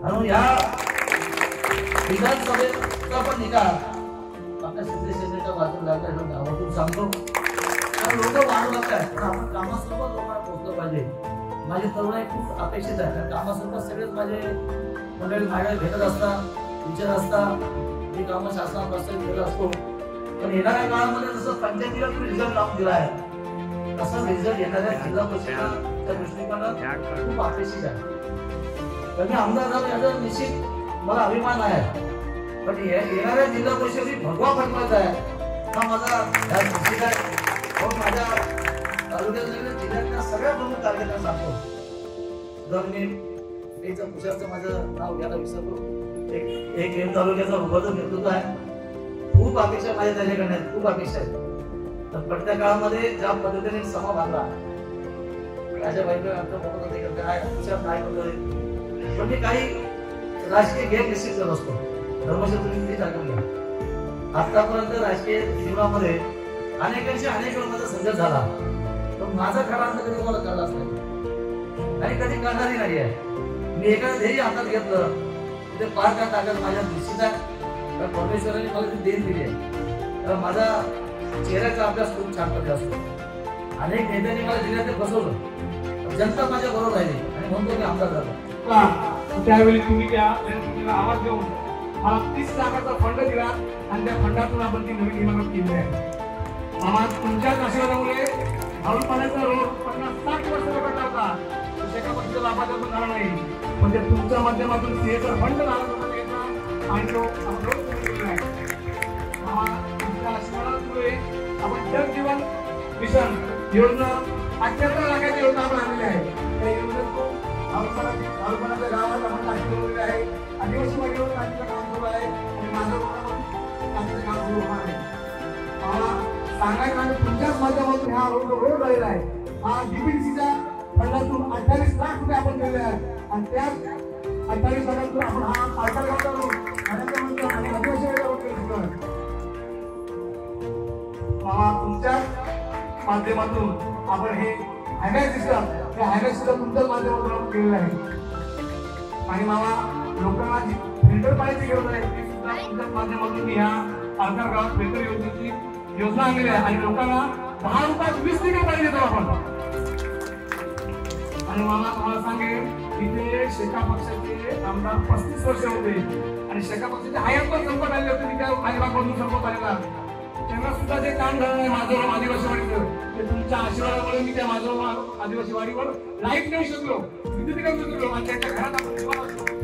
आणि या विधानसभेचा पण निकाल आपल्या शिंदे सेनेच्या बाजूला लागला गावातून सांगतो. लोक वाढू लागतात पण आपण कामासोबत लोकांना पोहोचलं पाहिजे. माझे तरुणाई खूप अपेक्षित आहे कारण कामासोबत सगळेच माझे मंडळी माझ्या भेटत असतात, विचार असतात, मी कामं शासनापासून केलं असतो. पण येणाऱ्या काळामध्ये जसं पंचायतीला तुम्ही रिझल्ट लावून दिला आहे तसं रिझल्ट येणाऱ्या जिल्हा परिषदेच्या दृष्टिकोनात खूप अपेक्षित आहे. तर मी आमदार झालो याचा निश्चित मला अभिमान आहे. पण येणाऱ्या जिल्हा परिषदेची भगवा फटकायचा आहे हा माझा निश्चित आहे. माझ्या तालुक्यातल्या जिल्ह्यातल्या सगळ्या प्रमुख तालुक्याला सांगतो. जर मी एकचं पुढचं माझं नाव घ्यायला विसरतो. एक एम तालुक्याचा उभाचं नेतृत्व आहे. खूप अपेक्षा माझ्या त्याच्याकडे आहेत, खूप अपेक्षा आहेत. तर पडत्या काळामध्ये ज्या पद्धतीने समा बांधला माझ्या बाईकडे आमचं बघत होते काय विचार काय करतोय. पण मी काही राजकीय गेम निश्चित करत असतो. धर्मशा तुम्ही ते टाकून घ्या. आतापर्यंत राजकीय जीवनामध्ये अनेकांशी अनेक वेळा माझा संघर्ष झाला पण माझा खरा अर्थ कधी मला कळलाच नाही आणि कधी कळणारही नाही आहे. मी एखादं ध्येय हातात घेतलं ते पार का टाकत माझ्या निश्चित आहे. कारण परमेश्वराने मला ती देण दिली आहे. तर माझा चेहऱ्याचा अभ्यास खूप छान पद्धती असतो. अनेक नेत्यांनी मला जिल्ह्यात ते फसवलं, जनता माझ्या बरोबर राहिली आणि म्हणतो मी आमदार झालो. त्यावेळी तुम्ही त्या जनतेला आवाज देऊन मला 30 लाखाचा फंड दिला आणि त्या फंडातून आपण ती नवीन इमारत केली आहे. आम्हाला तुमच्याच आशीर्वादामुळे भाऊपाड्याचा रोड 50-60 वर्ष पडला होता. एका पक्षाचा लाभाचा झाला नाही पण ते तुमच्या माध्यमातून सीएचा फंड घेतला आणि तो आपण रोड केलेला आहे. तुमच्या आशीर्वादामुळे आपण जल जीवन मिशन योजना 78 लाखाची योजना आपण आणलेली आहे. त्या योजनेत भाऊपाड्याच्या गावात आपण टाकी लावलेली आहे. आदिवासी महिलांवर टाकीचं काम सुरू आहे आणि माझं टाकीचं काम सुरू होणार आहे. सांगायचं आणि तुमच्याच माध्यमातून हा रोड राहिला आहे. हा डीबीसीच्या फंडातून 28 लाख रुपये आपण दिलेले आहेत आणि त्या 28 लाखातून आपण हा पालघरचा रोड आणि आदिवासी रोड केला. तुमच्याच माध्यमातून आपण हे हायवे सिस्टम तुमच्याच माध्यमातून आपण केलेलं आहे. आणि मामा लोकांना जी फिल्टर पाण्याची गरज आहे ती सुद्धा तुमच्याच माध्यमातून मी ह्या पालघर गावात फिल्टर योजनेची योजना आणलेली आहे आणि लोकांना 10 रुपयात 20 लिटर पाणी देतो आपण. आणि मला तुम्हाला सांगेल इथे शेका पक्षाचे आमदार 35 वर्ष होते आणि शेका पक्षाचे हयात पण संपत आले होते. त्या अलिबाग मधून संपत आलेला त्यांना सुद्धा जे काम झालं नाही माझं आदिवासी वाडीचं ते तुमच्या आशीर्वादामुळे मी त्या माझं आदिवासी वाडीवर लाईट नेऊ शकलो, विद्युतीकरण करू शकलो आणि त्यांच्या घरात आपण